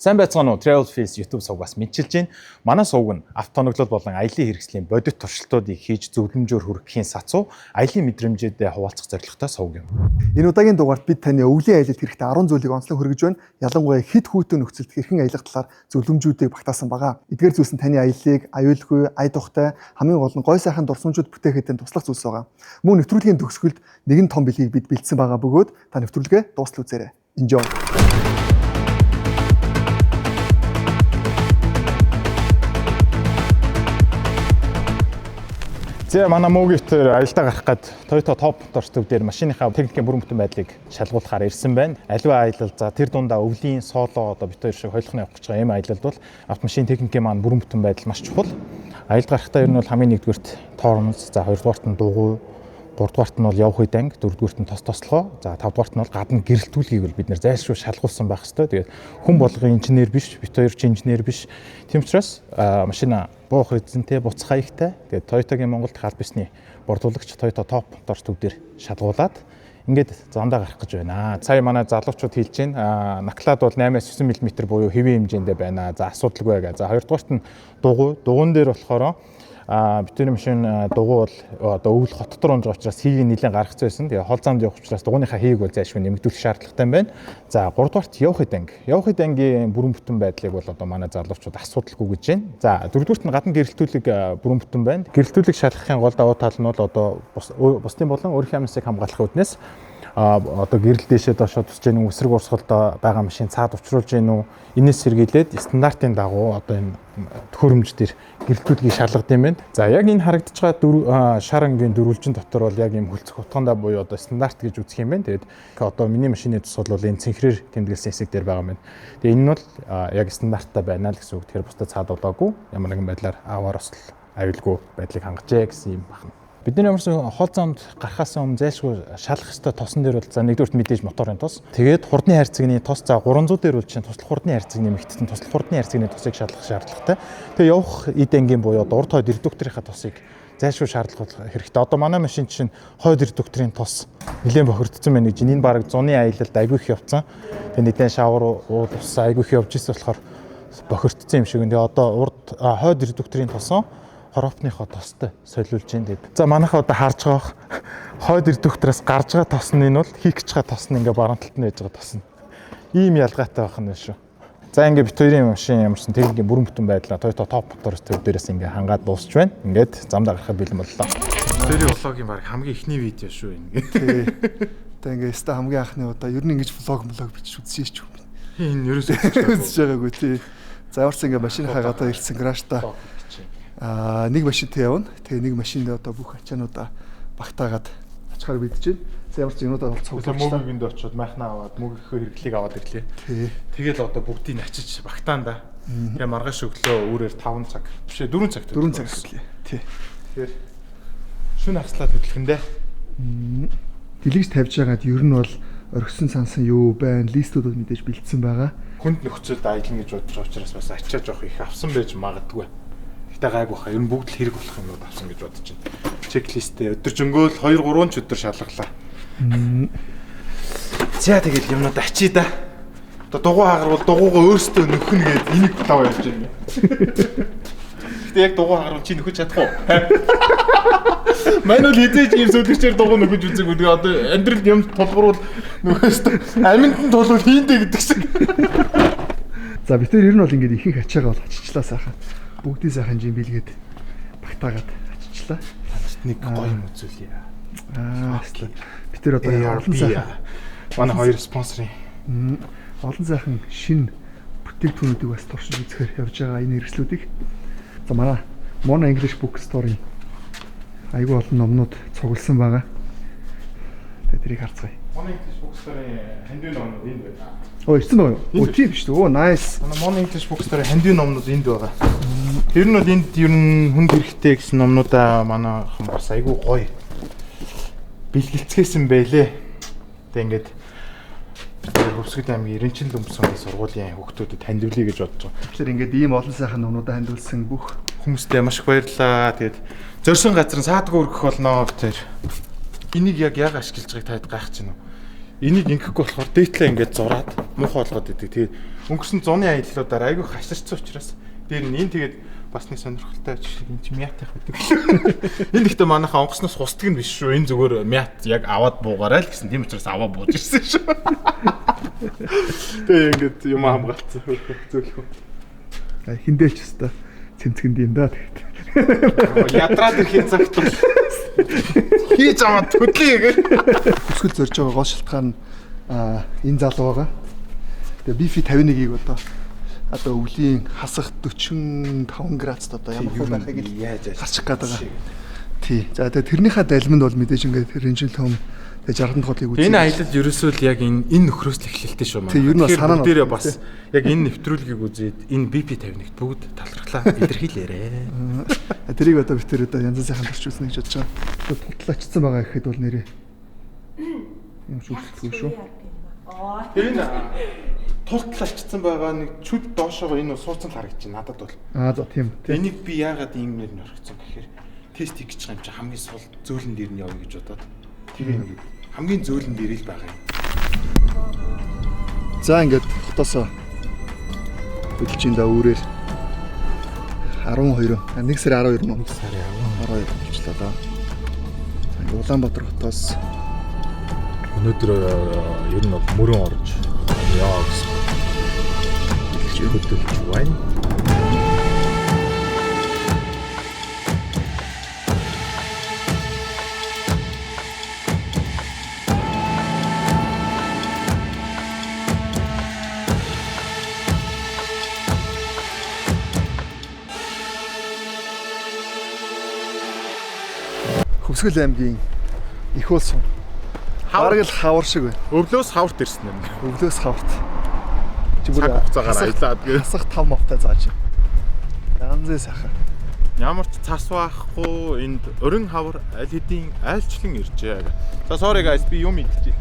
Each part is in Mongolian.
Сайн байцгаана уу? Travel Fields YouTube сувгаас мэдчилж байна. Манай сувг нь автоноглол болон аялын хэрэгслийн бодит туршилтуудыг хийж зөвлөмжөөр хүргэхийн сацуу аялын мэдрэмжүүдэд хуваалцах зорилготой сувг юм. Энэ удаагийн дугаарт бид таны өвлийн аялалд хэрэгтэй 10 зүйлийг онцлог хүргэж байна. Ялангуяа хэд хүүтэн нөхцөлд хэрхэн аялах талаар зөвлөмжүүдийг багтаасан байгаа. Эдгээр зүйлс нь таны аяллыг аюулгүй, ай тухтай, хамгийн гол нь гой сайхан дурсамжууд бүтээхэд туслах зүйлс байгаа. Мөн нэвтрүүлгийн төгсгөлд нэгэн том бэлгийг бид бэлдсэн байгаа бөгөөд та нэвтрүүлгээ дуустал үзээрэй. Enjoy. За манай муугитээр аялдаа гарах гээд Toyota Top Motor төв дээр машиныхаа техникийн бүрэн бүтэн байдлыг шалгуулахаар ирсэн байна. Аливаа аялал за тэр дундаа өвлийн соло одоо бит хоёр шиг хойлохны явах гэж байгаа юм аялалд бол автомашин техникийн маань бүрэн бүтэн байдал маш чухал. Аялал гарахтаа ер нь бол хамгийн нэгдүгürt тоормоз, за хоёрдугаарт нь дугуй, гуравдугаарт нь бол явах үед анги, дөрөвдүгürt нь тос тослогоо, за тавдугаарт нь бол гадна гэрэлтүүлгийг бол бид нэр зайлшгүй шалгуулсан байх хэвээр. Тэгээд хүн болгон инженер биш, бит хоёр ч инженер биш. Тийм учраас машина буух эзэнтэй, буцах хаягтай. Тэгээд Toyota-гийн Монголд аль бисний бордуулагч Toyota Top Motor төв дээр шалгуулад ингээд замдаа гарах гэж байна. Сая манай залуучууд хэлж байна. Наклад бол 8-9 мм буюу хэвийн хэмжээндээ байна. За асуудалгүй гээ. За хоёрдугаарт нь дугуун дээр болохоор битүүний машин дугуй бол одоо өвөл хот дотор унж байгаа учраас хийг нэлээд гаргах зүйсэн. Тэгээ хол замд явах учраас дугуйныхаа хийг бол зайлшгүй нэмэгдүүлэх шаардлагатай байна. За 3-дугаарт явах анги. Явах ангийн бүрэн бүтэн байдлыг бол одоо манай залуучууд асуудалгүй гэж байна. За 4-дүгürt нь гадна гэрэлтүүлэг бүрэн бүтэн байна. Гэрэлтүүлэг шалгахын гол давуу тал нь бол одоо бусдын болон өөрийнхөө амьсыг хамгаалах үүднээс одоо гэрэл дэшээ доошоо тусч гэнэ үсрэг урсгалд байгаа машин цаад учруулж гэнэ үү, энэс сэргийлээд стандартын дагуу одоо энэ төхөөрөмж дээр гэрэлтүүлгийг шалгад юм байна. За яг энэ харагдаж байгаа шар ангийн дөрвөлжин дотор бол яг юм хөлцөх утгандаа буюу одоо стандарт гэж үзэх юм байна. Тэгээд одоо миний машины тус бол энэ цэнхрээр тэмдэглэсэн хэсэг дээр байгаа юм байна. Тэгээд энэ нь бол яг стандарттай байна л гэсэн үг. Тэгэхээр бусдад цаад болоогүй, ямар нэгэн байдлаар аваар осол аюулгүй байдлыг хангажээ гэсэн юм байна. Бидний ямарсан хол замд гарахаас өмнө зайлшгүй шалах ёстой тосон дээр бол за нэгдүгürt мэдээж моторын тос. Тэгээд хурдны хайрцагны тос за 300 дээр бол чинь туслах хурдны хайрцаг нэмэгдсэн туслах хурдны хайрцагны тосыг шалгах шаардлагатай. Тэгээд явах эд ангийн буюу урд хойд редукторынхаа тосыг зайлшгүй шаардлагатай хэрэгтэй. Одоо манай машин чинь хойд редукторын тос нэлээд бохирдсон байна гэж энэ бараг зуны аялалд айгүй их явцсан. Тэгээд нэгэн шавар ус айгүй их явж ирсэн болохоор бохирдсон юм шиг. Тэгээд одоо хойд редукторын тосон хороопныхоо тостой солиулж байна гэдэг. За манайхаа одоо харж байгаа хойд редуктороос гарч байгаа тосны нь бол хийх гэж байгаа тос нь ингээ баруун талд нь байж байгаа тос нь. Ийм ялгаатай байх нь шүү. За ингээ бит хоёрын машин ямарсан техникийн бүрэн бүтэн байдлаа Toyota Top Motor төв дээрээс ингээ хангаад дуусч байна. Ингээд замдаа гарахад бэлэн боллоо. Тэрийн влогийн баг хамгийн ихний видео шүү ингээ. Тэ ингээ өстө хамгийн анхны удаа ер нь ингэж влог бичиж үзсэн ч юм. Энэ ерөөсөө үзэж байгаагүй тий. За ямарсан ингээ машиныхаа гадаа ирсэн краштай нэг машинтай явна. Тэгээ нэг машинд одоо бүх ачаануудаа багтаагаад ачаар бидэж байна. За ямар ч юмудаа бол цуглуулсан. Мөнгөнд очиод майхнаа аваад мөнгөхийн хэрэглийг аваад ирлээ. Тэгэл одоо бүгдийг ачиж багтаанда. Тэгээ маргааш өглөө үүрээр 5 цаг бишээ 4 цагт. 4 цаг хэвлээ. Тий. Тэгэхээр шүн ахслаад хөдлөхөндөө дэлгэж тавьж байгаад ер нь бол орхисон сансан юу байна? Листүүдүүд мэдээж бэлдсэн байгаа. Хүнд нөхцөлд аялна гэж бодож байгаа учраас бас ачаа жоох их авсан байж магадгүй. Гайг баха. Ер нь бүгд л хэрэг болох юмуд авсан гэж бодож байна. Чеклистээ өдөржингөөл 2-3 ч өдөр шалгалаа. За тэгэл юмнууд ачий да. Одоо дугуй хагарвал дугуйгаа өөрсдөө нөхнө гээд энийг тав явж байна. Гэтэ яг дугуй хагарвал чи нөхөж чадах уу? Манай л хизээж ийм сүлгчээр дугуй нөхөж үзээгүй. Тэгээ одоо амьдрал юм тулгуурвал нөхөөсдөө аминд нь тулвал хийндэ гэдэг шиг. За бид тэр ер нь бол ингээд ихэнх ачаагаа бол ачичлаа сайхан. Бүгдийн сайхан жим билгээд багтаагаад ачичлаа. Нэг гоё юм үзүүлье. Бид тэр одоо олон сайхан манай хоёр спонсорын олон сайхан шинэ бүтээгдэхүүнүүдийг бас туршиж үзэхээр явж байгаа энэ хэрэгслүүдийг. За манай Mona English Bookstore-ийн айгүй олон номнууд цугласан байгаа. Тэрийг харцгаая. Mona English Bookstore-ийн хандив номнууд энд байна. Ирсэн байна уу? Тийм шүү дээ. Nice. Манай Mona English Bookstore-ийн хандив номнууд энд байгаа. Ер нь бол энд ер нь хүнд хэрэгтэй гэсэн номнуудаа манайхан бас айгүй гоё бэлгэлцгээсэн байлээ. Тэг ингээд Хөвсгөл аймгийн Ирэнчин Лөмсөн сургуулийн хүүхдүүдэд хандивлъя гэж бодож байгаа. Тэгэхээр ингээд ийм олон сайхан номнуудаа хандивлсан бүх хүмүүстээ маш их баярлалаа. Тэгээд зорьсон газар нь саадгүй өргөх болноо тэр. Энийг яг ашиглаж байгааг таад гайхаж байна уу? Энийг ингэхгүй болохоор дээтлээ ингээд зураад муухай болгоод идэг. Тэгээд өнгөрсөн зуны аяллуудаар айгүй хаширцсан учраас дээр нь энэ тэгээд бас нэг сонирхолтой жишээ энэ чи мят явах гэдэг. Энэ ихтэй манайхаа онгоцноос хусдаг нь биш шүү. Энэ зүгээр мят яг аваад буугаарай л гэсэн. Тийм учраас аваа бууж ирсэн шүү. Тэгээ ингээд юм хамгаалцсан зөвлөх. Хиндээч өстө цэмцгэнд юм да тэгээд. Ядраад ирэхин цагт бол хийж аваад хөдлөе гэх. Өсгөл зорж байгаа гол шалтгаан нь энэ залуу байгаа. Тэгээ BF 51-ийг одоо өвлийн хасах 45 градусд одоо ямар хөө байхыг харчих гээд байгаа. Тий. За тэгээ тэрнийхээ далимд бол мэдээж ингээд ренжин том тэгээ 60 дахь удыг үзье. Энэ аялал ерөөсөө л яг энэ нөхрөөс л эхлэлтэй шүү маань. Тий, ер нь бас санаа дээрээ бас яг энэ нэвтрүүлгийг үзээд энэ BP 51-т бүгд талархлаа илэрхийлээрээ. Тэрийг одоо бид тэр одоо янз бүрийн сайхан төрчүүлсэн гэж бодож байгаа. Тутлаачсан байгаа гэхэд бол нэрээ юм шүлтгүй шүү. Энэ тултлалчсан байгаа нэг чүд доошоо энэ суудсан л харагдаж байна надад бол. За тийм. Энийг би яагаад ийм нэр орхицсан гэхээр тест хийж байгаа юм чи хамгийн сул зөөлөн дээр нь явъя гэж бодоод тэгээ ингэ хамгийн зөөлөн дээр л байгаа юм. За ингээд хотоосоо хөдөлж ин да өөрөөр 12 1 сарын 12 нь 1 сарын 12 болчихлоо да. За Улаанбаатар хотоос өнөөдөр ер нь бол мөрөн орж яа гэсэн хөдөлж байна. Хөвсгөл аймгийн их улс бараг л хавар шиг байна. Өвлөөс хаварт ирсэн юм. Өвлөөс хаварт. Чи бүр хугацаагаар аялаад гээ. Хасах 5 мовтай зааж. Янзын сайхан. Ямар ч цас байхгүй энд өрн хавар аль хэдийн айлчлан иржээ. За sorry guys би юм идчихье.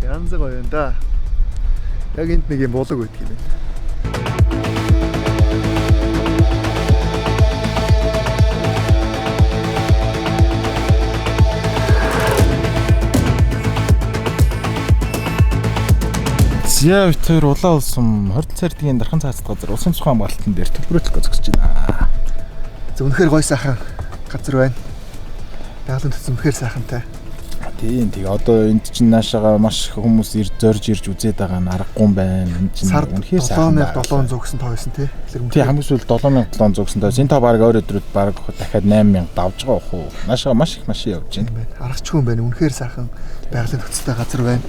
Янз гоё юм да. Яг энд нэг юм болог байдаг юм байна. Зя битээр улаан улсам 20 цаардгийн дархан цаацд газар улсын цухаан хамгаалтан дээр төлбөрөөлөх зогсож байна. За үнэхээр гоё сайхан газар байна. Даалын төсөн үнэхээр сайхантай. Тийм одоо энд чинь наашаага маш их хүмүүс зорж ирж үзээд байгаа нь аргагүй юм байна. Энд чинь үнэхээр сайхан 7700 гэсэн тоо байсан тий. Тийм хамгийн сүүл 7700 гэсэн тоо. Энэ тоо баг өөр өдрөд баг дахиад 8000 давж байгаа бох уу. Наашаага маш их машин явж байна. Аргачлгүй юм байна. Үнэхээр сайхан байгалийн төстэй газар байна.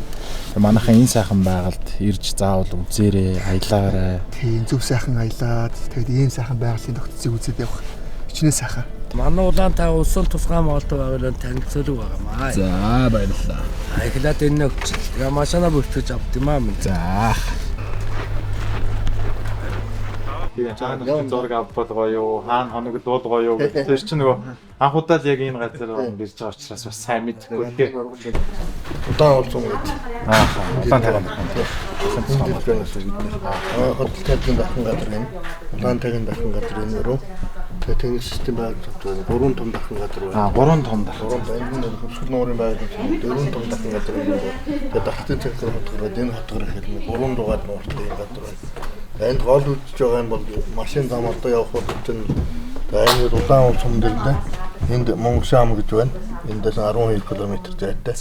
Манайхан энэ сайхан байгальд ирж заавал үзээрэй, аялаарай. Тийм зөв сайхан аялаад тэгээд ийм сайхан байгалийн тогтцыг үзээд явах. Хичнээн сайхан. Манай улаантай улсын тусгай молдог байгууллагын танилцуулга байгаамаа. За баярлалаа. Ахлаад энэ өгч. Тэгээ машина бүртгэж авт юм аа минь. За. Тэгээ цаана зураг авбал гоё, хаана хоног дууд гоё гэх. Тэр чинь нөгөө анхудаа л яг энэ газар ирж байгаа учраас бас сайн мэдхгүй тий. Удаан улсын үед. Улаан тагын дархан. Хотелтын дархан газар юм. Улаан тагын дархан газар энэ рүү. Тэгээ тэнэг систем байгуулагдсан 3 том дархан газар байна. 3 том дархан. Энэ хөвсгөл нуурын байгууллагын 4 том дархан газар байна. Тэгээ дархтын цэнхэр хотгороод энэ хотгор ихэд 3 дугаар нууртай энэ газар байна. Энд гол үзэж байгаа юм бол машин зам одоо явах бол чинь энэ улаан улсам дээр нэ энд Монгол ам гэж байна. Эндээс 12 км зайтай.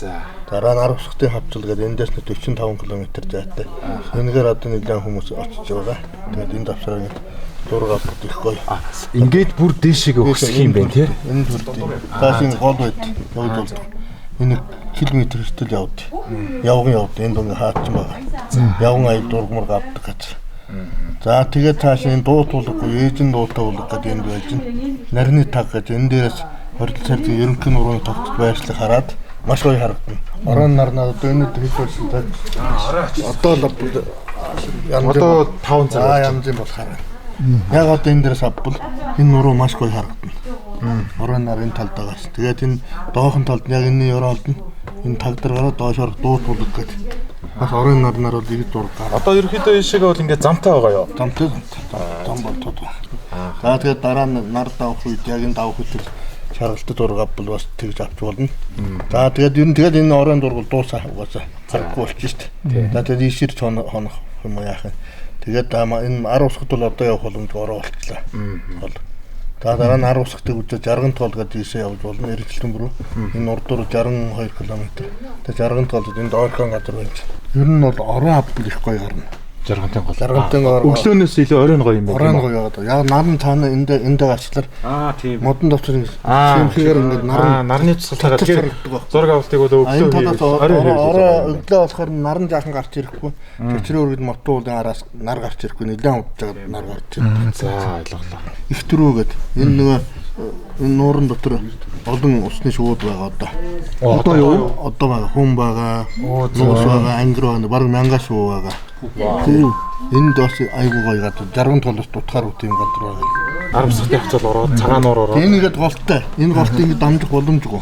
Дараа нь 10 сухтын хавцал гэдэг эндээс 45 км зайтай. Энэгээр одоо нэлээд хүмүүс очиж байгаа. Тэгээд энэ давсараа зураг авах их гоё. Ингээд бүр дээшээ өсөх юм байна тий. Энэ төрлийн таашийн гол байд явж болдог. Энэ километр хүртэл явд. Явган энэ дөнгө хаацсан байгаа. Явган аяд дургмар авдаг гэж. За тэгээд тааш энэ дуутуулахгүй ээжин дуутуулах гэдэг энд байж байна. Нарны таг гэж энэ дээрээс 20 цаардын ерөнхий нурууны тогтолт байршлыг хараад маш гоё харагдана. Орон нарнаа одоо энэ хэлбэрсэн таг. Одоо л одоо 5 цаг янзын бол хараа. Яг одоо энэ дээрээс авбал энэ нуруу маш гоё харагдана. Орон нарын талд байгаас. Тэгээд энэ доохон талд яг энэ ёроолд нь энэ таг дээр гараад доошоор дуутуулах гэдэг. Бас орон нарнаар бол ирээд зураг гараа. Одоо ерөөхдөө ишээгээ бол ингээд замтай байгаа юу? Замтай. Зам бол тод. За тэгээд дараа нь нар давах үед яг энэ давах хөтөл шаргалтад зураг авбал бас тэгж авч болно. За тэгээд ер нь тэгээд энэ орон зураг дуусаа угаасаа харахгүй болчих шүү дээ. За тэгээд ийшэрч хонох юм яах юм. Тэгээд энэ 10 усгад бол одоо явах боломж ороо болтлоо. Бол. Дараа нь 10 усгтыг үзэж Жарган тоол гэдэг ийшээ явж болно. Эргэлтэн рүү. Энэ урдуур 62 км. Тэгээд Жарган тоолд энэ доорхон газар байна. Ер нь бол орон авбал их гоё гарна. Жаргантын гол. Жаргантын ор. Өглөөнөөс илүү оройн гоё юм байна. Оройн гоё яваад. Яг нарны цаана эндээ гарчлаар тийм. модон товчрын симхээр ингээд нарны цусалтайгаар тэгэхээр зураг авалтыг бол өглөө орой өглөө болохоор наран жаахан гарч ирэхгүй. Төчрөө үргэд мотуудын араас нар гарч ирэхгүй нэлээд удаж байгаа нар гарч ирэх. За ойлголоо. Их төрөөгээд энэ нөгөө энэ нуурын дотор олон усны шууд байгаа одоо. Одоо юу? Одоо байгаа хүн байгаа. Нуус байгаа, ангир байгаа, бараг 1000 шуу байгаа. Тийм. Энд бас айгуу гоё гадар. Жарган толос дутгаар út юм гадар байгаа. 10 сахт явцвал ороод цагаан нуур ороод. Энийгээд голтой. Энэ голтыг ингэ дамжих боломжгүй.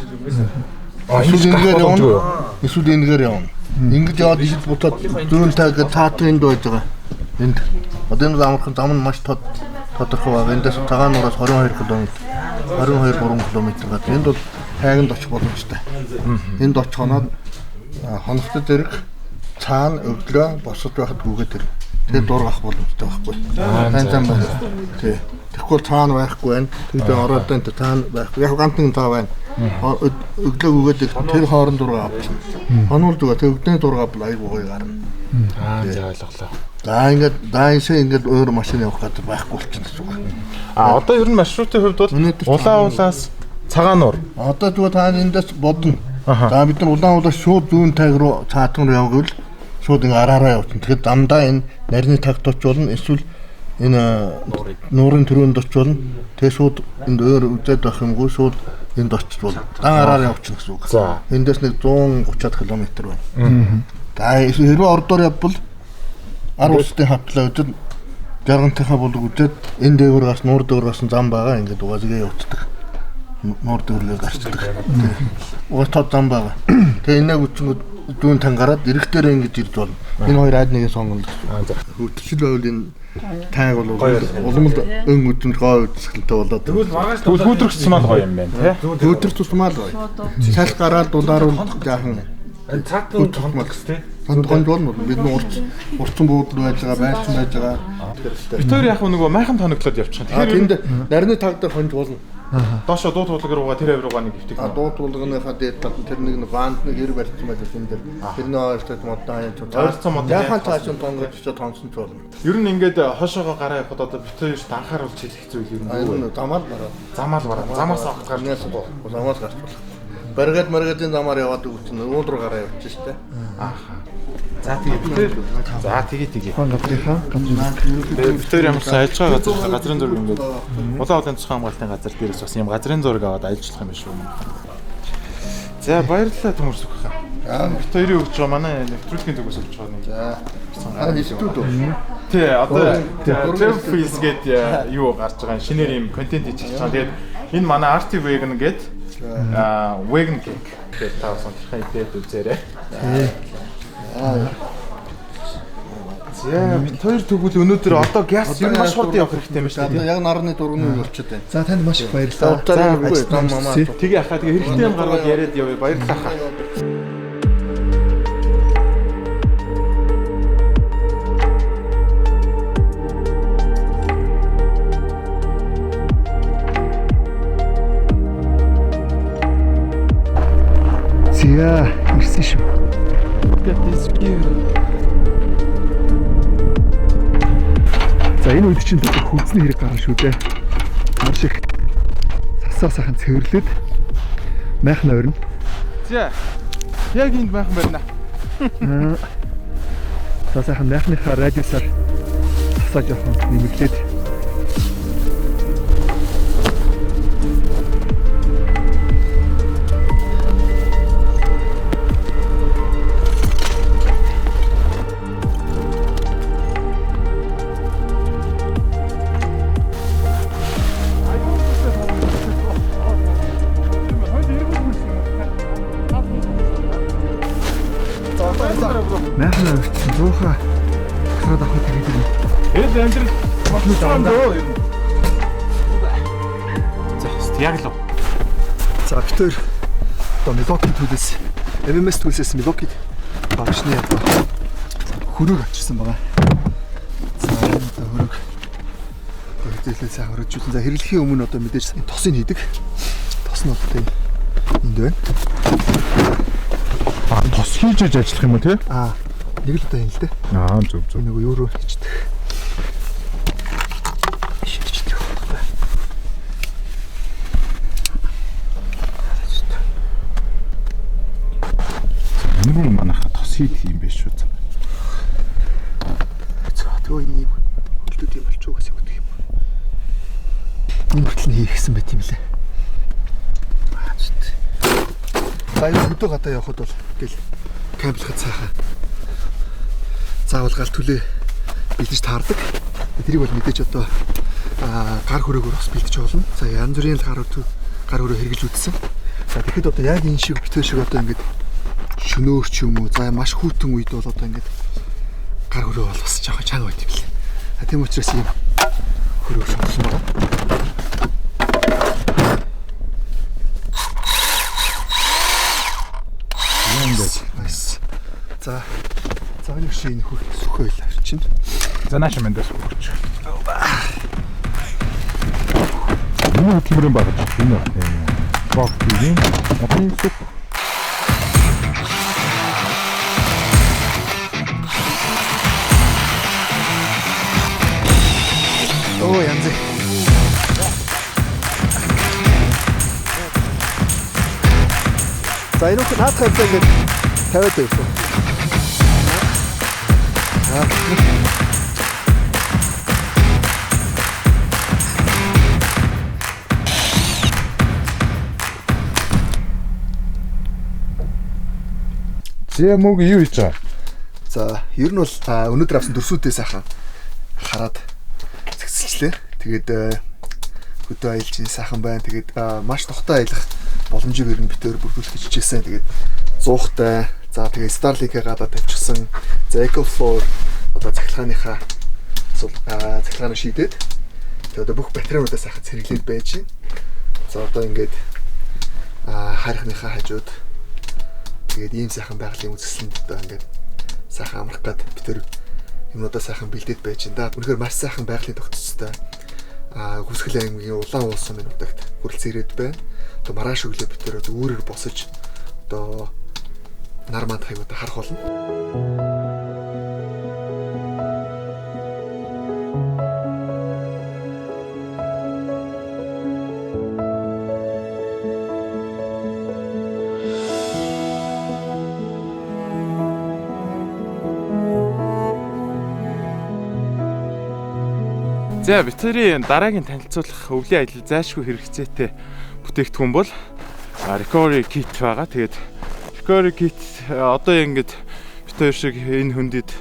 Эсвэл энэгээр явна. Эсвэл энэгээр явна. Ингэж яваад ижил бутаад зүүн таг таатан энд байж байгаа. Энд. Одоо энэ амархан зам нь маш тодорхой байгаа. Эндээс цагаан нуураас 22 км. 22-3 км гэдэг. Энд бол хайганд очих боломжтой. Энд очихоноо хоногтой зэрэг цаана өглөө босож байхад гүгээд тэр. Тэгээд дуургах боломжтой байхгүй. Тань байна. Тий. Тэгэхгүй цаана байхгүй байна. Тэгээд ороод энэ цаана байхгүй. Яг ганцхан цаа байна. Өглөө гүгээд тэр хооронд дурга авчихна. Хонуулж байгаа. Тэгээд өглөөний дурга бол айгуу гоё гарна. За ойлголоо. За ингээд даашаа ингээд өөр машин явах гэдэг байхгүй болчихно гэсэн үг. Одоо ер нь маршрутын хувьд бол улаан-улаас цагаан нуур. Одоо зүгээр та эндээс бодно. За бид нар улаан-улаас шууд зүүн таг руу цаатан руу явгавал шууд ингээ араараа явчихна. Тэгэхээр дандаа энэ нарны тагт очивол эсвэл энэ нуурын төрөнд очивол тэгээ шууд энд өөр үзээд байх юмгүй шууд энд очивол дан араараа явчихна гэсэн үг. Эндээс нэг 130 км байна. За хэрвээ ордоор явбал 10 усны хавтлаа үзэл Жаргантынхаа болог үзээд энэ дээгүүр гас нуур дээгүүр гасан зам байгаа ингээд угаасгээ явцдаг. Нуур дээгүүргээ гарчдаг. Угаас тод зам байгаа. Тэгээ энэ үчингүүд дүүн тангараад эрэхтэрээ ингэж ирж болно. Энэ хоёр ад нэгээ сонгоно. Хөвтчил байвал энэ тайг бол уламд өн үдэмж гоо үдсгэлтэй болоод. Тэгвэл хөөдрөх цусмал гоё юм байна тий. Хөөдрөх цусмал гоё. Салх гараад дулааруул жаахан цаг тоглоомол гэс тий. Гонж болно бид урцсан буудлын байж байгаа байшин байж байгаа. Битээр яг нөгөө майхан тоноглоод явчих. Тэгэхээр энд нарны таг дээр хонж болно. Доошо дуу туулга руугаа тэр авируугаа нэг өвтөг. Дуу туулганыхаа дээд талд тэр нэг баанд нэг гэр барьсан байдаг энэ дээр. Тэрний ойролцоод модон хаяа ч ойролцоо мод яхан цаашин тонгож очоод тонсон ч болно. Ер нь ингээд хошоогоо гараа явахад одоо битээр анхааруулж хэлэх зүйл юм уу? Замаар бараа. Замаар бараа. Замаас авах гарч замаас гарч болох. Баргад замаар яваад өгч нь уул руу гараа явчих штэ. Ааха. За тэгээ. За тэгээ. Гадрынхаа битээр ямар сайж байгаа газрын зураг ингээд улаан улаан цусхан хамгаалтын газар дээрээс бас юм газрын зураг аваад ажиллах юм биш үү? За баярлалаа төмөрс өгөх. Битээрийн өгч байгаа манай нэвтрүүлгийн зүгээс өгч байгаа нэг. За. Нэвтрүүлдэг. Тий, одоо Trefis гэдэг юу гарч байгаа шинээр юм контент хийж байгаа. Тэгээд энэ манай RT Vegan гэдэг vegan cake гэдэг таасан хайпэд үзээрэй. За бид хоёр тэгвэл өнөөдөр одоо газ ер нь маш хурдан явах хэрэгтэй юм шүү дээ. Яг нарны дурганы болчиход байна. За танд маш их баярлалаа. Тэгээ хаа тэгээ хэрэгтэй юм гаргаад яриад явъя. Баярлалаа хаа. Зя ирсэн шүү. За энэ үед чинь хөлзний хэрэг гарна шүү дээ. Маш их засаа сайхан цэвэрлээд майхан ойрно. За яг энд майхан байна. За сайхан майхныхаа радиусаар засаа жоохон нэмэглээд майхан ойрсон зуухаа хараад авах гэдэг юм. Эд амтрал махнууд дөө. За яг л. За битээр одоо Milwaukee төлөөс MMS төлөөс Milwaukee багшны хөрөг авчирсан байгаа. одоо хөрөг хэвлэлээ сайн хөрөжүүлэн. За хэрэглэхийн өмнө одоо мэдээж энэ тосыг хийдэг. Тос нь одоо энд байна. Тос хийж ажиллах юм уу те? Нэг л одоо юм л дээ. Зөв. Нэг юу руу хийдэг. Өмнө манайха тос хийх юм биш шүү. Тэгвэл ийм хөлтүүд юм болчих угсаа өгдөг юм. Энэ хөтөл нь хийхсэн байт юм лээ. Хөдөө гадаа явхад бол гэл камблахад сайхан заавал гал түлээ бэлдэж таардаг. Тэрийг бол мэдээж одоо гар хөрөөгөр бас бэлдэж болно. За янз бүрийн гар хөрөө хэрэглэж үзсэн. За тэгэхэд одоо яг энэ шиг битэр шиг одоо ингээд шөнөөр ч юм уу. За маш хүүтэн үед бол одоо ингээд гар хөрөө бол бас жоохон чанга байт юм лээ. Тийм учраас ийм хөрөө сонгосон байна. За нэг шинэ хөх сөхөөл авчин. За нааш мэндээс өгч. Юу хөдөлмөрийн багж энэ боксийн отын сүх. Янз. За энэ их наадах юм ингээд тавиад байсан. Зэмөг юу хийж байгаа? За ер нь бол өнөөдөр авсан дөрсүүдээ сайхан хараад зэгцэлчлээ. Тэгээд хөдөө аялж сайхан байна. Тэгээд маш тухтай аялах боломжийг ер нь битээр бүрдүүлэх гэж хичээсэн. Тэгээд 100-тай. За тэгээд Starlink-ийг гадаа тавьчихсан. За EcoFlow одоо цахилгааныхаа цахилгаанаа шийдээд тэгээд одоо бүх батарейнуудаа сайхан цэрэглээд байж байна. За одоо ингээд харихныхаа хажууд тэгээд ийм сайхан байгалийн үзэсгэлэнд одоо ингээд сайхан амрах гад битэр юмудаа сайхан бэлдээд байж байна. Үнэхээр маш сайхан байгалийн тогтцолтой Хүсгэл аймгийн Улаан улсын минутагт хүрэлцэн ирээд байна. Одоо маргааш өглөө битэр одоо үүрээр босож одоо нар мандахыг одоо харах болно. За битэрийн дараагийн танилцуулах өвлийн ажил зайлшгүй хэрэгцээтэй бүтээгдэхүүн бол recovery kit байгаа. Тэгээд recovery kit одоо ингээд битэр шиг энэ хүндэд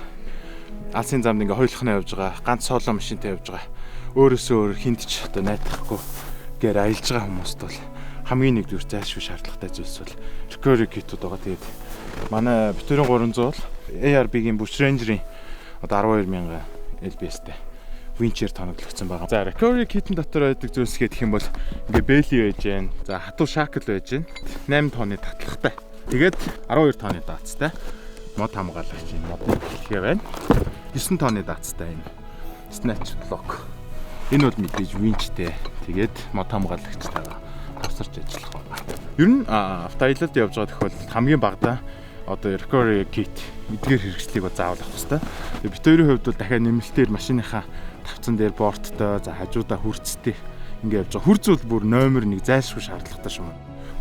алсын замд ингээ хойлохно явж байгаа. Ганц соло машинтай явж байгаа. Өөрөөсөө өөр хинтч одоо найдахгүй гээр аялж байгаа хүмүүст бол хамгийн нэгдүгээр зайлшгүй шаардлагатай зүйлс бол recovery kit-ууд байгаа. Тэгээд манай битэрийн 300 бол ARB-гийн Bush Ranger-ийн одоо 12000 LBS-тэй винчээр тоноглогдсон байгаа. За recovery kit-ийн дотор байдаг зүйлс гэх юм бол ингээ belly байж гэн. За хатуу shackle байж гэн. 8 тонны татлагтай. Тэгээд 12 тонны даацтай. Мод хамгаалагч энэ модны хэлхээ байна. 9 тонны даацтай энэ snatch lock. Энэ бол мэдээж винчтэй. Тэгээд мод хамгаалагчтайгаа тусарч ажиллах байна. Ер нь автоаялалд явж байгаа тохиолдолд хамгийн багадаа одоо recovery kit эдгээр хэрэгслийг заавал авах хэрэгтэй. Тэгээд бит хоёрын хувьд бол дахиад нэмэлтээр машиныхаа тавцан дээр борттой за хажуудаа хүрцтэй ингээ явж байгаа. Хүрц бол бүр номер 1 зайлшгүй шаардлагатай шүү.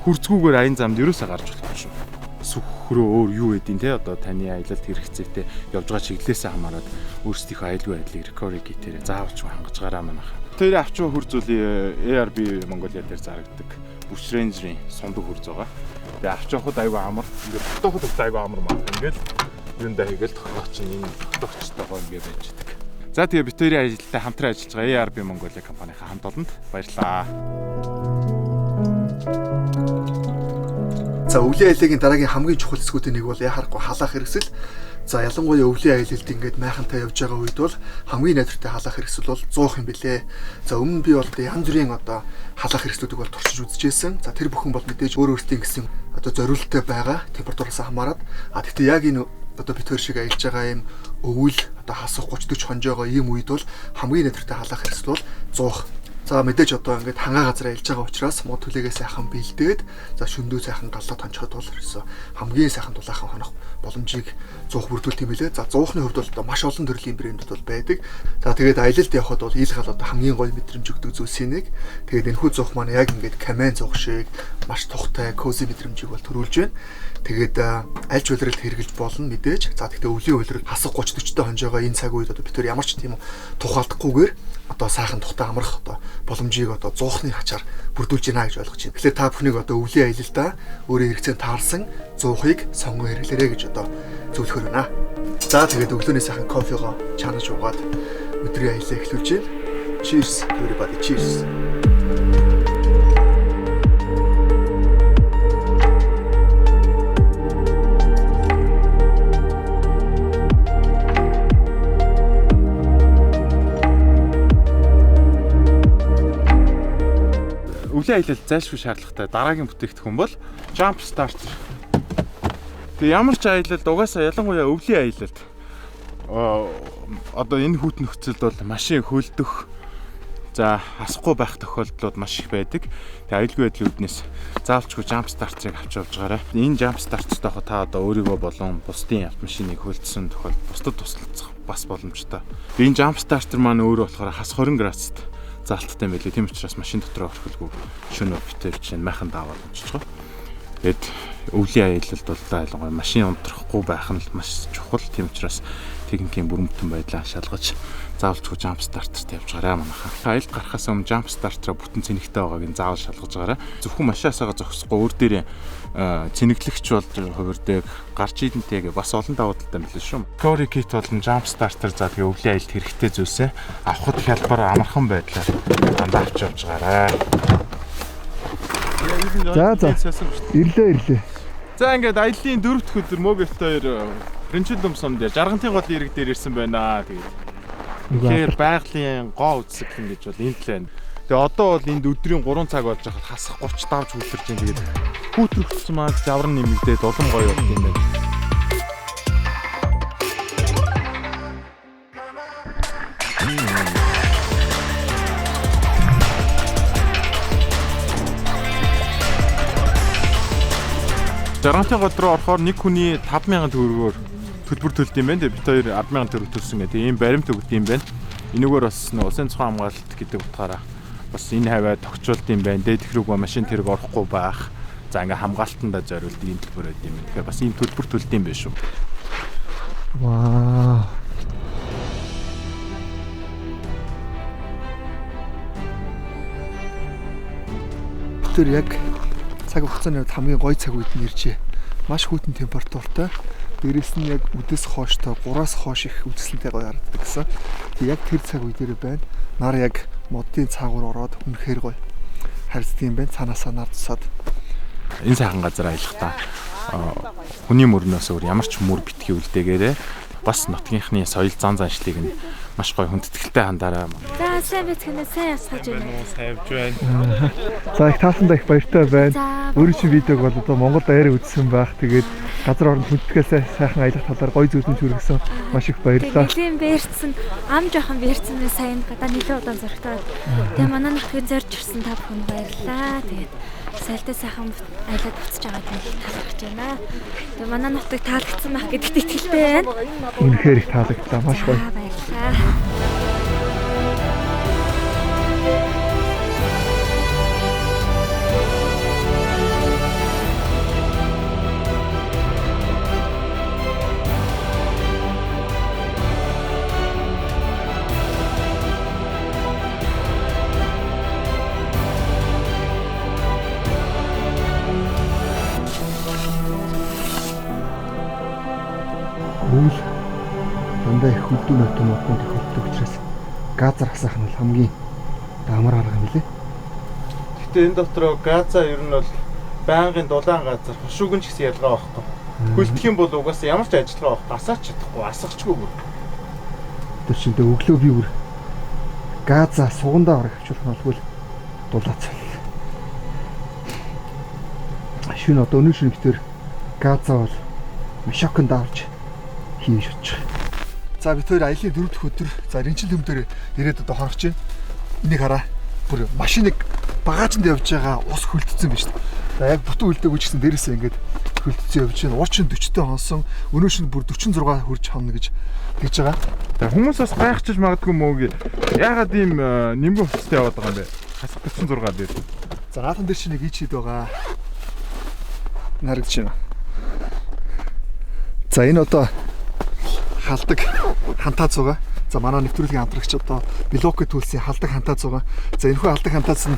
Хүрцгүүгээр аян замд ерөөсөө гарч болохгүй шүү. Сүхрөө өөр юу гэдیں те одоо таны аялалд хэрэгцээтэй явж байгаа чиглэлээсээ хамаарат өөрсдийнхөө аюулгүй байдлыг recovery kit-ээр заавалж хангаж гараа манайха. Тэр авч байгаа хүрцүүлийн ARB Mongolia дээр зарагддаг Bush Ranger-ийн сундаг хүрц байгаа. Тэгээ авч явахад аюулгүй амар. Ингээ тогтооход аюулгүй амар маа. Ингээл юундаа хийгээл тогтоох чинь энэ тогтоогчтойгоо ингээ байж байгаа. За тэгээ бит хоёрын ажилтай хамтран ажиллаж байгаа ARB Mongolia компанийн хамт олонд баярлалаа. За өвлийн аяллагын дараагийн хамгийн чухал хэсгүүдийн нэг бол яхахгүй халаах хэрэгсэл. За ялангуяа өвлийн аялалд ингээд майхантай явж байгаа үед бол хамгийн найдвартай халаах хэрэгсэл бол 100 юм билээ. За өмнө би бол янз бүрийн одоо халаах хэрэгслүүдийг бол туршиж үзчихсэн. За тэр бүхэн бол мэдээж өөр өөртөө гэсэн одоо зориулттай байгаа температураас хамаарат. Гэхдээ яг энэ одоо бид хоёр шиг аялж байгаа юм өвөл одоо хасах 30-40 хонжоогоо ийм үед бол хамгийн нэвтртэй халаах хэрэгсэл бол 100. За мэдээж одоо ингээд хангаа газар аялж байгаа учраас мод төлөөгөө сайхан бэлдээд за шөндөө сайхан галлаа тончход бол ерөөсө хамгийн сайхан дулаахан хонох боломжийг 100 бүрдүүлт юм билээ. За 100-ны хувьд бол одоо маш олон төрлийн брэндүүд бол байдаг. За тэгээд аялалд явхад бол ил гал одоо хамгийн гоё мэдрэмж өгдөг зүйлсийн нэг. Тэгээд энэхүү 100 маань яг ингээд камен 100 шиг маш тухтай кози мэдрэмжийг бол төрүүлж байна. Тэгээд аль ч улиралд хэрэгжилж болно мэдээж. За тэгтээ өвлийн улирал хасах 30-40 хонжоогоо энэ цаг үед одоо бид ямар ч тийм тухайлдахгүйгээр одоо сайхан тухтай амрах одоо боломжийг одоо 100-ны хачаар бүрдүүлж байна гэж ойлгож байна. Тэгэхээр та бүхнийг одоо өвлийн аялалдаа өөрийн хэрэгцээнд таарсан 100-ыг сонгон хэрэглээрэй гэж одоо зөвлөхөр байна. За тэгээд өглөөний сайхан кофегоо чанаж уугаад өдрийн аяллаа эхлүүлж байна. Cheers everybody, cheers. Өвлийн аялал зайлшгүй шаардлагатай дараагийн бүтээгдэхүүн бол jump starter. Тэгээ ямар ч аялалд угаасаа ялангуяа өвлийн аялалд одоо энэ хүүт нөхцөлд бол машин хөлдөх за асахгүй байх тохиолдлууд маш их байдаг. Тэгээ аюулгүй байдлын үүднээс заавалчгүй jump starter-ыг авч явж байгаарай. Энэ jump starter-тай та одоо өөрийгөө болон бусдын автомашиныг хөлдсөн тохиолдолд бусдад туслалцах бас боломжтой. Энэ jump starter маань өөрөө болохоор хас 20 градусд залттай байлээ. Тийм учраас машин дотроо орхилгүй шөнө битэр чинь майхан даавал унчиж байгаа. Тэгэд өвлийн аялалд бол ялангуяа машин унтрахгүй байх нь маш чухал. Тийм учраас техникийн бүрэн бүтэн байдлаа шалгаж заавалчгүй jump starter тавьж гараа манайхаа. Аялалд гарахаас өмнө jump starter бүтэн цэнэгтэй байгааг нь заавал шалгаж гараа. Зөвхөн машинасаа зогсохгүй өөр дээрээ цэнэглэгч болж хувирдаг гарч идэнтэйгээ бас олон давуу талтай мэлээ шүү. Core kit болон jump starter заадгийн өвлийн аялалд хэрэгтэй зүйлсээ авахд хялбар амархан байдлаар дандаа авч явж гараа. За. Ирлээ. За ингээд аяллаа 4 дахь өдөр Мобилт 2 Принчилдум сумд жаргантын гол ирэг дээр ирсэн байна. Тэгээд байгалийн гоо үзэсгэлэн гэж бол энд л байна. Тэгээ одоо бол энд өдрийн 3 цаг болж байхад хасах 30 давж хүлэрч байна. Тэгээд хүүтрэгчсэн маань завар нэмэгдээд улам гоё болт юм байна. Жаргантын гол руу орохоор нэг хүний 5,000 төгрөгөөр төлбөр төлд юм байна. Бид хоёр 10,000 төгрөг төлсөн гэдэг ийм баримт өгд юм байна. Энэгээр бас улсын цахим хамгаалалт гэдэг утгаараа бас энэ хаваа тогтчулд юм байна. Дээд хэрэг машин тэрэг орохгүй байх. За ингээ хамгаалтандаа зориулдаг ийм төлбөр байд юм байна. Тэгэхээр бас ийм төлбөр төлд юм байна шүү. Вау. Тэр яг цаг хугацааны хувьд хамгийн гоё цаг үед нэржээ. Маш хүйтэн температуртай. Дээрээс нь яг үдэс хооштой 3-аас хойш их үдэслэнтэй гоё харагддаг гэсэн. Тэг яг тэр цаг үе дээр байна. Нар яг модын цаагуур ороод үнэхээр гоё харагддаг юм байна. Цаанаасаа нар тусаад. Энэ сайхан газар аялахдаа хүний мөрнөөс өөр ямар ч мөр битгий үлдээгээрээ бас нутгийнхны соёл зан заншлыг нь маш гоё хүндэтгэлтэй хандаараа. За сайн бицгэнэ сайн ясгаж байна. Сайвж байна. За их таасандаа их баяртай байна. Өөрийн чинь видеог бол одоо Монголд арай үзсэн байх. Тэгээд газар орнд хүндэтгэлээ сайхан аялах талаар гоё зүйлс хүргэсэн. Маш их баярлалаа. Нэлийн бэрцсэн ам жоохон бэрцсэн сайн гадаа нэлээд удаан зөрөгтэй. Тэгээ манай нутгийг зорж ирсэн та бүхэнд баярлалаа. Тэгээд сайлтай сайхан аялаад буцаж байгаад талархаж байна. Тэгээ манай нутгийг таалагдсан байх гэдэгт итгэлтэй байна. Үнэхээр их таалагдлаа. Маш гоё. Баярлалаа. Өвөл дандаа их хүлдэн нөтөн модон тохиолддог учраас газар хасах нь хамгийн амар арга юм лээ. Гэтэ энэ дотроо газа ер нь бол байнгын дулаан газар хошуугэн ч гэсэн ялгаа байхгүй. Хөлдөх юм бол угаасаа ямар ч ажиллагаа байхгүй. Асаач чадахгүй, асахчгүй бүр. Тэр чинь өглөө би бүр газа сугандаа орох хөвчүүлэх нь бол дулаац. Шүн одоо өнөө шөнө битэр газа бол мишоконд авч юм шатчих. За бид хоёр аялын 4 дахь өдөр за Ринчин төм дээр ирээд одоо хорогч байна. Энийг хараа. Бүр машиныг багаажинд явж байгаа ус хөлдсөн биз дээ. За яг бутан үлдээгүй ч гэсэн дээрээсээ ингээд хөлдсөн явж байна. Урчин 40-тэй хонсон, өнөө шин бүр 46 хүрч хонно гэж тэгж байгаа. Тэгээ хүмүүс бас гайхчих магадгүй мөөг. Яагаад ийм нэмгэн хувцастай яваад байгаа юм бэ? Хасах 46 дээр. За наатан дээр чинь нэг ичид байгаа. Нарагдж байна. За энэ одоо халдаг хантаа цугаа. За манай нэвтрүүлгийн хамтрагч одоо Блоки төлсийн халдаг хантаа цугаа. За энэхүү халдаг хантаац нь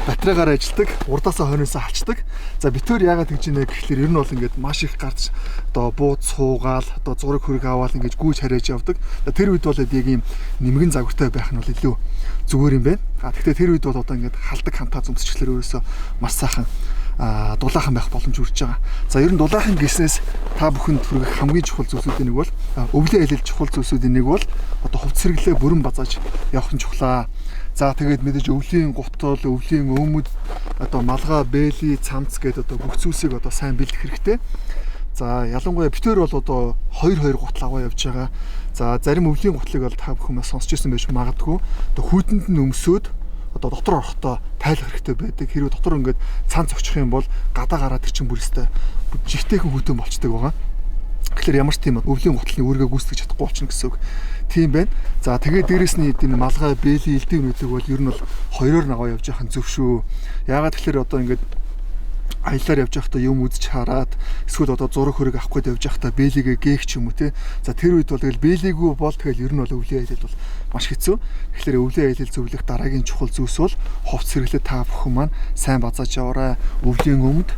батарейгаар ажилладаг, урдаасаа хойноосоо алчдаг. За битүүр яагаад гэж нэ гэхлээр ер нь бол ингээд маш их гарч одоо бууд суугаал, одоо зураг хөрөг аваад ингээд гүйж харьяаж явдаг. Тэр үед бол яг ийм нэмгэн загвартай байх нь бол илүү зүгээр юм байна. Гэхдээ тэр үед бол одоо ингээд халдаг хантаа зөмсчлэр өөрөөсөө маш сайхан дулаахан байх боломж үрж байгаа. За ер нь дулаахан гэснээс та бүхэнд хүргэх хамгийн чухал зүйлсүүдийн нэг бол өвлийн аялал чухал зүйлсүүдийн нэг бол одоо хувцс сэргэлээ бүрэн базааж явах нь чухлаа. За тэгээд мэдээж өвлийн гутал, өвлийн өөмөд, одоо малгай, бэли, цамц гэдэг одоо бүх зүйлсийг одоо сайн бэлдэх хэрэгтэй. За ялангуяа битээр бол одоо 2 гутал аваа явж байгаа. За зарим өвлийн гутлыг бол та бүхэн сонсч ирсэн байж магадгүй. Одоо хүүтэнд нь өмсөөд одоо дотор орохдоо тайлах хэрэгтэй байдаг. Хэрвээ дотор ингээд цан зогчих юм бол гадаа гараад тэр чин бүрстэй жигтэйхэн хүүтэн болчдөг байгаа. Тэгэхээр ямар ч тийм өвлийн гутлын үүргээ гүйцэтгэж чадахгүй болчихно гэсэн үг. Тийм байна. За тэгээд дээрэс нь энэ малгай, бэли, элдвнүүдийг бол ер нь бол хоёроор наваа явж явах нь зөв шүү. Яагаад тэгэхээр одоо ингээд аяллаар явж байхдаа юм үзэж хараад эсвэл одоо зураг хөрөг авах гээд явж байхдаа бэлигээ гээх ч юм уу те. За тэр үед бол тэгэл бэлиггүй бол тэгэл ер нь бол өвлийн аялал бол маш хэцүү. Тэгэхээр өвлийн аялал зөвлөх дараагийн чухал зүйлс бол хувцс сэргэлээ та бүхэн маань сайн базааж яваарай. Өвлийн өмд,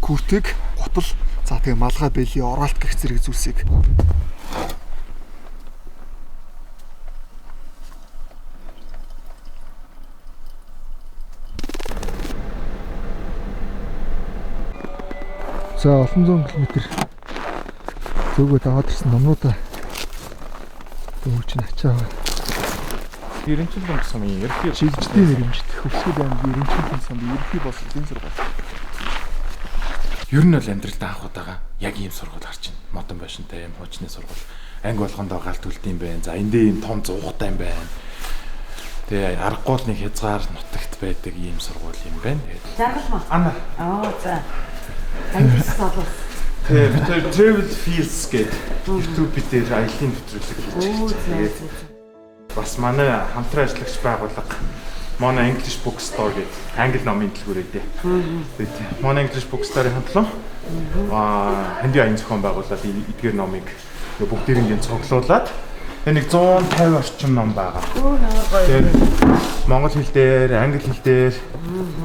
күртэг, гутал, за тэгээ малгай, бэли, оролт гэх зэрэг зүйлсийг за олон зуун километр зөөгөө даваад ирсэн номнуудаа өгч начаа. Ирэнчил бом сумын ерхий жилжтэй нэрмжт хөвсгөл аймгийн Ирэнчил сумын ерхий боловсролын сургууль. Ер нь бол амьдралдаа анх удаага яг ийм сургууль гарч байна. Модон байшинтай юм хуучны сургууль. Анги болгондоо галт үлдэм байх. За эндээ ийм том зуугатай юм байна. Тэгээ аргагүй нэг хязгаар нутагт байдаг ийм сургууль юм байна. Жаргал маа. Ана. За. Англи сургууль. Тэгээ бид travel fields гэдэг YouTube дээр аялын нэвтрүүлэг хийж байгаа. Бас манай хамтран ажиллагч байгууллага Mono English Bookstore гэдэг англи номын дэлгүүрээ. Тэгээд Mono English Bookstore-ийн хамтлан хандив аян зохион байгуулаад эдгээр номыг бүгдээрийн цуглуулад нэг 150 орчим ном байгаа. Тэгээд монгол хэл дээр, англи хэл дээр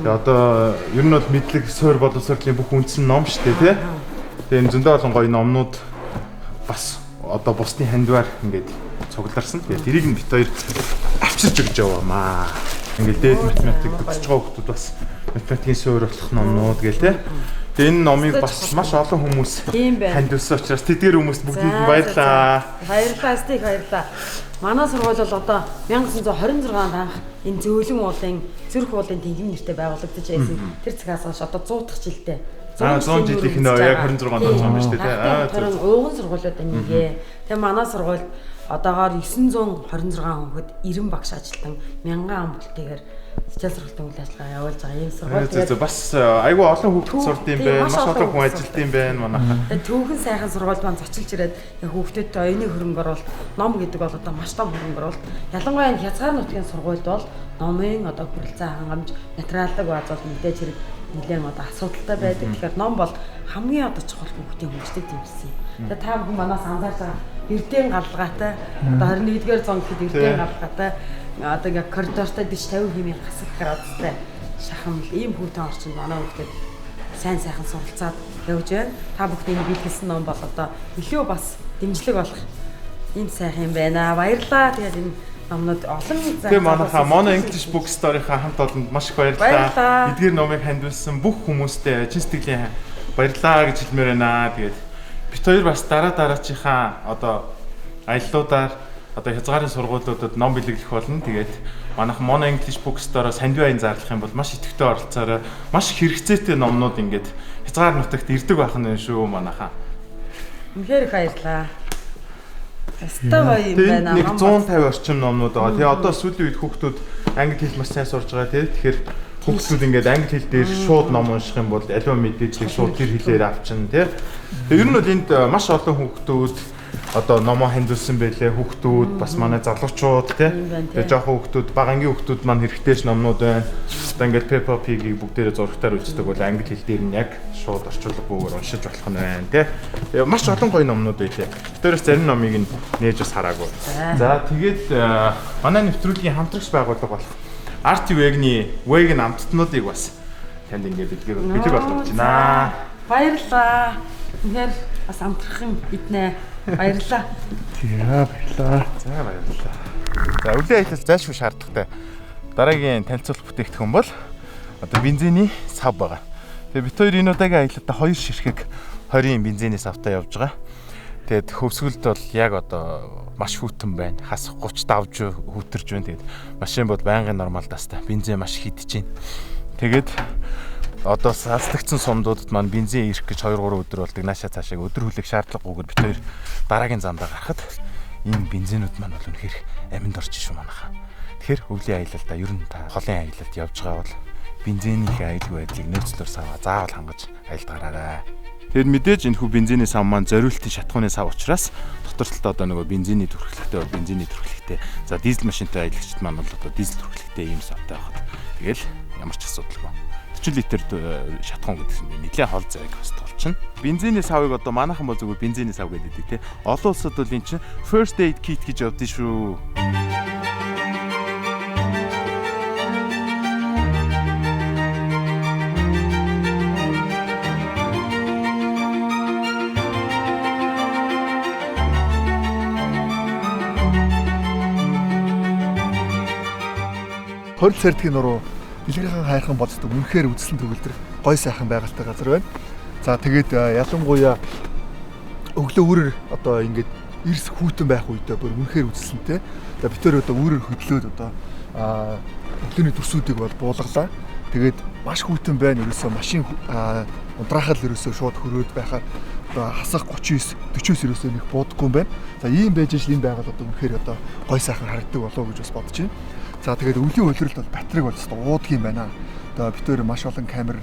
одоо ер нь бол мэдлэг суурь боловсролын бүх үндсэн ном шүү дээ, тий. Тэгээд зөндөө олон гоё номнууд бас одоо бусны хандиваар ингээд цугларсан. Тэгээд тэрийг нь бит хоёр авчирч өгч яваамаа. Ингээд дээд математик төгсөж байгаа хүмүүс бас математикийн суурь болох номнууд гээл тий. Тэгээд энэ номыг бас маш олон хүмүүс хандивсан учраас тэдгээр хүмүүст бүгдэнд нь баярлалаа. Баярлалаа, стик баярлалаа. Манай сургууль бол одоо 1926 онд анх энэ Зөөлөн уулын Зүрх уулын тэнгим нэртэй байгуулагдаж байсан. Тэр цагаас хойш одоо 100 дахь жилдээ. 100 жилийнх нь яг 26 онд болж байгаа юм шүү дээ. Тэр ууган сургуулиуд нэгээ. Тэгээ манай сургууль одоогоор 926 хүүхэд 90 багш ажилтан 1000 ам бүтээгээр хичээл сургалтын үйл ажиллагаа явуулж байгаа юм сургууль. Тэгээд бас айгүй олон хүүхэд сурд юм байна. Маш олон хүн ажилт юм байна манайхаа. Тэгээд түүхэн сайхан сургуульд маань зочилж ирээд яг хүүхдүүдтэй оюуны хөрөнгө оруулалт, ном гэдэг бол одоо маш том хөрөнгө оруулалт. Ялангуяа энэ хязгаар нутгийн сургуульд бол номын одоо хүрэлцээ хангамж, материалыг баазуулалт мэдээж хэрэг нэлээд одоо асуудалтай байдаг. Тэгэхээр ном бол хамгийн одоо чухал хүүхдийн хөгжлийг дэмжсэн юм. Тэгээд та бүхэн манаас анзаарч байгаа эрдэн галгаатай одоо 21-р зуун гэхэд эрдэн галгаатай одоо яг коридортой 40-50 хэмээн гасах градустай шахамл ийм хүүтэн орчинд манай хүүхдэд сайн сайхан суралцаад явж байна. Та бүхний бэлгэлсэн ном бол одоо илүү бас дэмжлэг болох ийм сайхан юм байна. Баярлалаа. Тэгээд энэ номнууд олон Тэгээ манайхаа Mono English Bookstore-ийнхаа хамт олонд маш их баярлалаа. Эдгээр номыг хандвалсан бүх хүмүүстээ чин сэтгэлийн баярлалаа гэж хэлмээр байна. Тэгээд бид хоёр бас дараачихаа одоо аяллуудаар одоо хязгаарын сургуулиудад ном бэлэглэх болно. Тэгээд манайх Mono English Bookstore-оос хандивын зарлах юм бол маш идэвхтэй оролцоорой. Маш хэрэгцээтэй номнууд ингээд хязгаар нутагт ирдэг байх нь шүү манайхаа. Үнэхээр баярлалаа. Өстой гоё юм байна. Нэг 150 орчим номнууд байгаа. Тэгээ одоо сүүлийн үед хүүхдүүд англи хэл маш сайн сурж байгаа тийм. Тэгэхээр хүүхдүүд ингээд англи хэл дээр шууд ном унших юм бол аливаа мэдээллийг шууд тэр хэлээр авчин тийм. Тэгээ ер нь бол энд маш олон хүүхдүүд одоо номоо хандуулсан байлээ. Хүүхдүүд бас манай залуучууд тийм. Тэгээ жоохон хүүхдүүд багангийн хүүхдүүд маань хэрэгтэй ч номнууд байна. Одоо ингээд Peppa Pig-ийг бүгдээрээ зурагтаар үздэг бол англи хэл дээр нь яг шууд орчуулгагүйгээр уншиж болох нь байна тийм. Тэгээ маш олон гоё номнууд байлээ. Тэрээс зарим номыг нь нээж бас хараагүй. За тэгээд манай нэвтрүүлгийн хамтрагч байгууллага болох Art-Wag-ны Wag-ын амттнуудыг бас танд ингээд бэлэг болгож байна. Баярлалаа. Үнэхээр бас амтрахын биднэ. Баярлалаа. За баярлалаа. За баярлалаа. За өвлийн аялал зайлшгүй шаардлагатай. Дараагийн танилцуулах бүтээгдэхүүн бол одоо бензиний сав байгаа. Тэгээ бид хоёр энэ удаагийн аялалдаа 2 ширхэг 20-ийн бензиний савтай явж байгаа. Тэгээд хөвсгөлд бол яг одоо маш хүйтэн байна. Хас 30 давж хүүтэрж байна. Тэгээд машин бол байнгын нормал дастай. Бензин маш хидэж байна. Тэгээд одоо салслагдсан сумдуудад маань бензин ирэх гэж 2-3 өдөр болдог. Наашаа цаашаа өдөр хүлээх шаардлагагүйгээр бид хоёр дараагийн замдаа гарахад энэ бензинүүд маань бол үнэхээр аминд орж шүү манайхаа. Тэгэхээр өвлийн аялалдаа ер нь та холын аялалд явж байгаа бол бензинийн аюулгүй байдлыг нөөцлөөр саваа заавал хангаж аялд гараарай. Тэгэхээр мэдээж энэ хүү бензиний сав маань зориултын шатхууны сав учраас дотор талд одоо нөгөө бензиний түрхлэгтэй бол бензиний түрхлэгтэй. За дизель машинтай аялагчид маань бол одоо дизель түрхлэгтэй ийм савтай байхад. Тэгэл ямар ч асуудалгүй. 40 литр шатхуун гэдэг нь нэлээд хол зэрэг бас тулчна. Бензиний савыг одоо манайхан бол зөвхөн бензиний сав гэдэг тий. Олон улсад бол эн чинь first aid kit гэж явдсан шүү. Хорил цэрдгийн нуруу илэрхэн хайрхан боддог үнэхээр үзсэн төгөлдөр гой сайхан байгальтай газар байна. За тэгээд ялангуяа өглөө үрээр одоо ингээд эрс хүүтэн байх үедээ бүр үнэхээр үзэлсэнтэй. За бид төр одоо үрээр хөдлөөд одоо өглөөний төрсүүдийг бол буулгалаа. Тэгээд маш хүүтэн байна. Ерөөсөө машин унтраахад ерөөсөө шууд хөрөөд байхаар одоо хасах 39-40-с ерөөсөө нэг буудаггүй юм байна. За ийм байж ш энэ байгаль одоо үнэхээр одоо гой сайхан харагддаг болов гэж бас бодож байна. За тэгээд өвлийн улиралд бол батарейг бол өстой уудаг юм байна. Одоо бид төр маш олон камер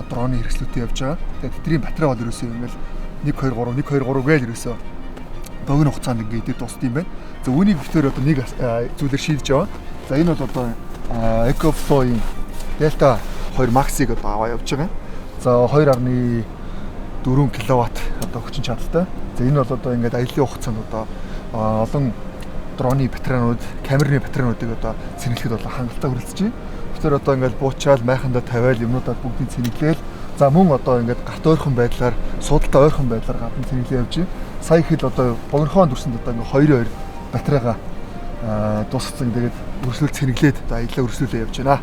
дроны хэрэгслүүтэй явж байгаа. Тэгээд тэдний батарей бол ерөөсөө ингээл 1 2 3 гээл ерөөсөө богино хугацаанд ингээд идэж дуусдаг юм байна. За үүнийг бид төр одоо нэг зүйлээр шийдэж байгаа. За энэ бол одоо EcoFlow-ийн Delta 2 Max-ыг одоо аваа явж байгаа. За 2.4 кВт одоо хүчин чадалтай. За энэ бол одоо ингээд аяллаа хугацаанд одоо олон дроны батарейнууд, камерны батарейнуудыг одоо цэнгэлэхэд бол хангалттай хүрэлцэж байна. Бид тэр одоо ингээд буучаал майхандаа тавиал юмнуудаа бүгдийг цэнгэлээл. За мөн одоо ингээд гарт ойрхон байдлаар, суудалтай ойрхон байдлаар гадна цэнгэлээ явж байна. Сая хэд одоо богинохон дүрсэнд одоо ингээд 2 батарейга дуусгасан. Тэгээд өрсөлдөл цэнгэлээд одоо аяллаа өрсөлдөлөө явж байна.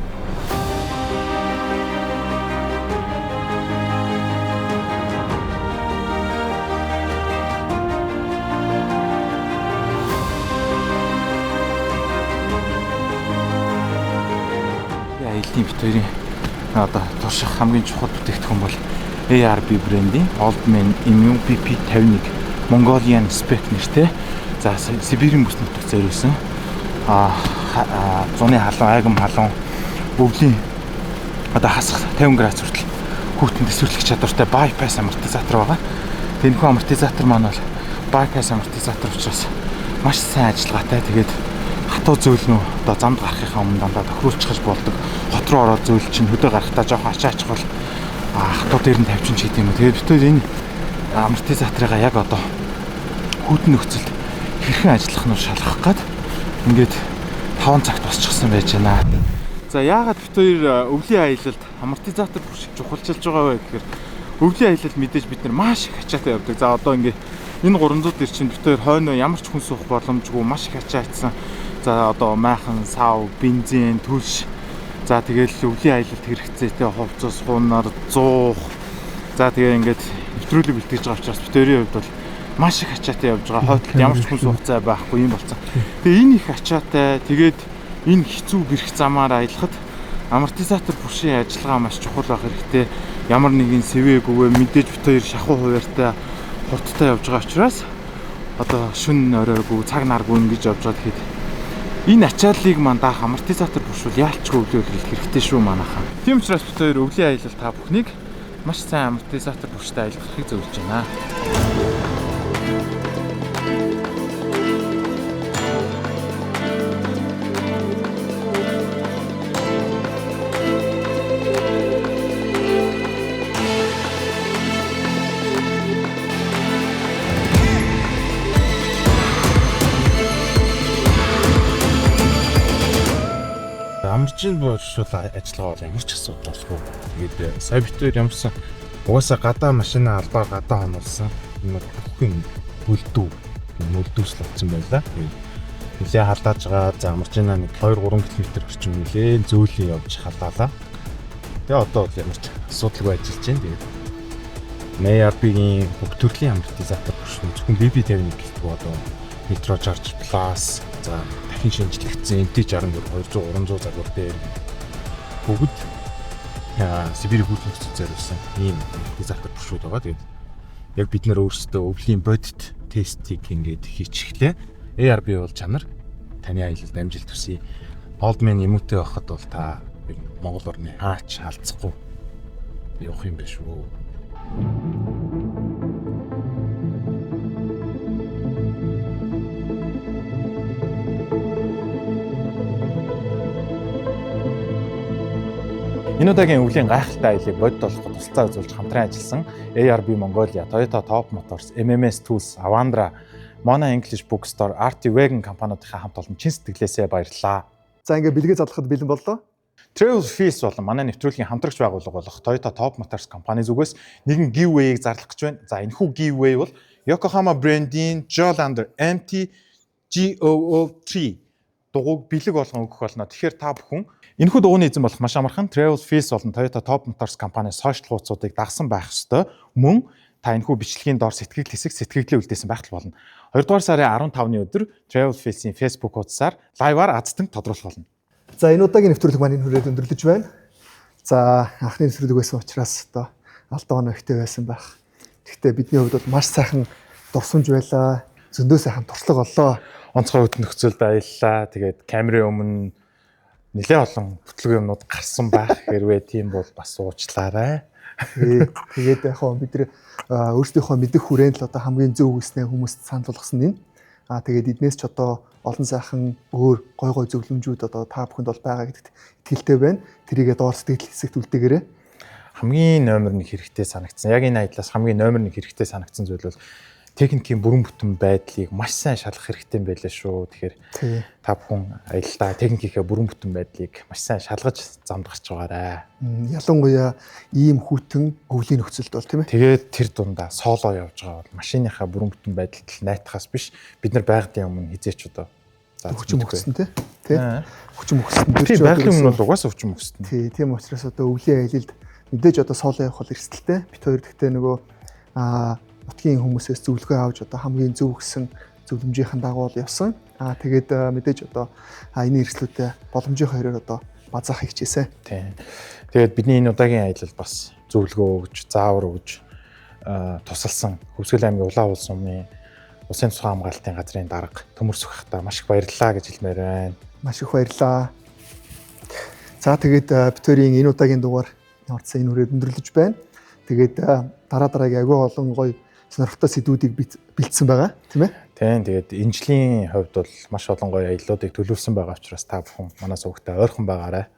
Бит хоёрын одоо турших хамгийн чухал бүтээгдэхүүн бол ARB брендийн Oldman Immune PP51 Mongolian Spec нэртэй. За Сибирийн бүс нутагт зориулсан зуны халуун, айгам халуун, өвлийн одоо хасах 50 градус хүртэл хүүтэнд төсвөрлөх чадвартай bypass амортизатор байгаа. Тэнхүү амортизатор маань бол bypass амортизатор учраас маш сайн ажиллагаатай. Тэгээд хатуу зөөлнө одоо замд гарахынхаа өмнө дандаа тохируулчихж болдог. Хот руу ороод зөөл чинь хөдөө гарахтаа жоохон ачаачих бол хатуу дээр нь тавьчих ч гэдэг юм. Тэгээд бид энэ амортизаторыг яг одоо хүүтэн нөхцөлд хэрхэн ажиллах нь шалгах гээд ингээд 5 цагт босчихсан байж байна. За яагаад бид хоёр өвлийн аялалд амортизатор бүршиг чухалчилж байгаа вэ гэхээр өвлийн аялалд мэдээж бид нар маш их ачаатай явдаг. За одоо ингээд энэ 300 дээр чинь бид хоёр хойно ямар ч хүн суух боломжгүй маш их ачаагдсан. За одоо майхан, сав, бензин, түлш. За тэгэл өвлийн аялалд хэрэгцээтэй хувцас, хунаар, зуух. За тэгээ ингээд нэвтрүүлэг бэлтгэж байгаа учраас бид хоёрын хувьд бол маш их ачаатай явж байгаа. Хойдолд ямар ч хүн суух цай байхгүй юм болсон. Тэгээ энэ их ачаатай тэгээд энэ хэцүү бэрх замаар аялахад амортизатор бүршийн ажиллагаа маш чухал байх хэрэгтэй. Ямар нэгэн сэвээгүйгээр мэдээж бид хоёр шахуу хуваартай хурдтай явж байгаа учраас одоо шүн оройгүй цаг наргүй ингэж явж байгаа гэхэд энэ ачааллыг маань даах амортизатор бүршүүл яалчгүй өвлөөлөх хэрэгтэй шүү манайхаа. Тийм учраас бид хоёр өвлийн аялал та бүхнийг маш сайн амортизатор бүрштэй аялахыг зөвлөж байна. Амарчин боршуул ажиллагаа бол ямар ч асуудал болохгүй. Тэгээд сая битээр ямарсан угаасаа гадаа машина алдаа гадаа хонуулсан. Энэ бүхэн мөлдөөслөгдсөн байлаа. Нилээ халдааж байгаа. За амарчинаа нэг 2-3 км орчим нилээ зөөлөн явж халдаалаа. Тэгээ одоо бол ямар ч асуудалгүй ажиллаж байна. Тэгээд ARB-ийн бүх төрлийн амортизатор бүршүүл зөвхөн BB51 гэлтгүй одоо Metro Charge Plus за дахин шинжлэгдсэн MT64 200 300 загвар дээр бүгд Сибирь хүүтлэгч зориулсан ийм амортизатор бүршүүл байгаа. Тэгээд яг бид нэр өөрсдөө өвлийн бодит тестийг ингээд хийчихлээ. ARB бол чанар таны аялалд амжилт хүсье. Олдмен юмтэй байхад бол та Монгол орны хаач алдахгүй явах юм биш үү? Энэ удаагийн өвлийн гайхалтай аялыг бодит болгоход тусалцаа үзүүлж хамтран ажилласан ARB Mongolia, Toyota Top Motors, MMS Tools, Avandra, Mona English Bookstore, RT Wagon компаниудынхаа хамт олон чин сэтгэлээсээ баярлалаа. За ингээ бэлгээ задлахад бэлэн боллоо. Travel Fees болон манай нэвтрүүлгийн хамтрагч байгууллага болох Toyota Top Motors компани зүгээс нэгэн giveaway-г зарлах гэж байна. За энэхүү giveaway бол Yokohama брендийн Jolander MT GOO3 дугуйг бэлэг болгон өгөх болно. Тэгэхээр та бүхэн энэхүү дугуйны эзэн болох маш амархан Travel Fees болон Toyota Top Motors компани сошиал хуудасуудыг дагсан байх ёстой. Мөн та энэхүү бичлэгийн доор сэтгэл хэсэг сэтгэлдээ үлдээсэн байх болно. 2 дугаар сарын 15-ны өдөр Travel Fees-ийн Facebook хуудасаар лайваар азтан тодруулах болно. За энэ удаагийн нэвтрүүлэг маань энэ хүрээд өндөрлөж байна. За анхны нэвтрүүлэг байсан учраас одоо алдаа оноо ихтэй байсан байх. Гэхдээ бидний хувьд бол маш сайхан дурсамж байлаа. Зөндөө сайхан туршлага боллоо. Онцгой хөт нөхцөлд аяллаа. Тэгээд камерын өмнө нэлээд олон бүтлэг юмнууд гарсан байх. Хэрвээ тийм бол бас уучлаарай. Тэгээд яг хөө бид өөрсдийнхөө мэдих хүрээнд л одоо хамгийн зөв үснээ хүмүүст санал болгосон энэ. Тэгээд эднээс ч одоо олон сайхан өөр гой гой зөвлөмжүүд одоо та бүхэнд бол байгаа гэдэгт итгэлтэй байна. Тэрийгээ доор сэтгэл хэсэгт үлдээгээрэй. Хамгийн номер 1 хэрэгтэй санагдсан. Яг энэ аяллаас хамгийн номер 1 хэрэгтэй санагдсан зүйл бол техникийн бүрэн бүтэн байдлыг маш сайн шалгах хэрэгтэй юм байлаа шүү. Тэгэхээр та бүхэн аяллаа техникийнхээ бүрэн бүтэн байдлыг маш сайн шалгаж замдгарч байгаарай. Ялангуяа ийм хүйтэн өвлийн нөхцөлд бол тийм ээ. Тэгээд тэр дундаа соло явж байгаа бол машиныхаа бүрэн бүтэн байдалд найтахаас биш бид нар байгалийн өмнө хизээч одоо хүчин мөхсөн тий. Хүчин мөхсөн. Тийм байгалийн өмнө бол угаасаа хүчин мөхсөн. Тийм учраас одоо өвлийн аялалд мэдээж одоо соло явах бол эрсдэлтэй. Бид хоёр гэхдээ нөгөө нутгийн хүмүүсээс зөвлөгөө авч одоо хамгийн зөв гэсэн зөвлөмжийн дагуу явсан. Тэгээд мэдээж одоо энэ эрсдлүүдэд боломжийн хоёроор одоо базаах хичээсэн. Тийм. Тэгээд бидний энэ удаагийн аялал бас зөвлөгөө өгж, заавар өгж тусалсан Хөвсгөл аймгийн Улаан улс сумын Улсын тусгай хамгаалтын газрын дарга Төмөр Сүхбаатар маш их баярлалаа гэж хэлмээр байна. Маш их баярлалаа. За тэгээд битүүрийн энэ удаагийн дугаар ямар ч сайн нүрээд өндөрлөж байна. Тэгээд дараагийн агүй олон гоё сонирхолтой сэдвүүдийг бэлдсэн байгаа тийм ээ. Тийм. Тэгээд энэ жилийн хувьд бол маш олон гоё аяллуудыг төлөвлөсөн байгаа учраас та бүхэн манай сувгтай ойрхон байгаарай.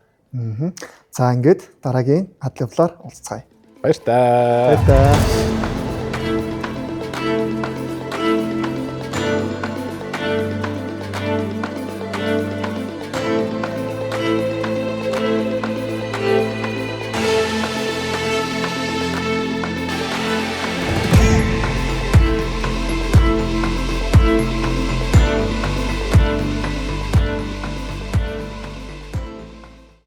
За ингээд дараагийн хадлавлаар уулзцаая. Баяр таа.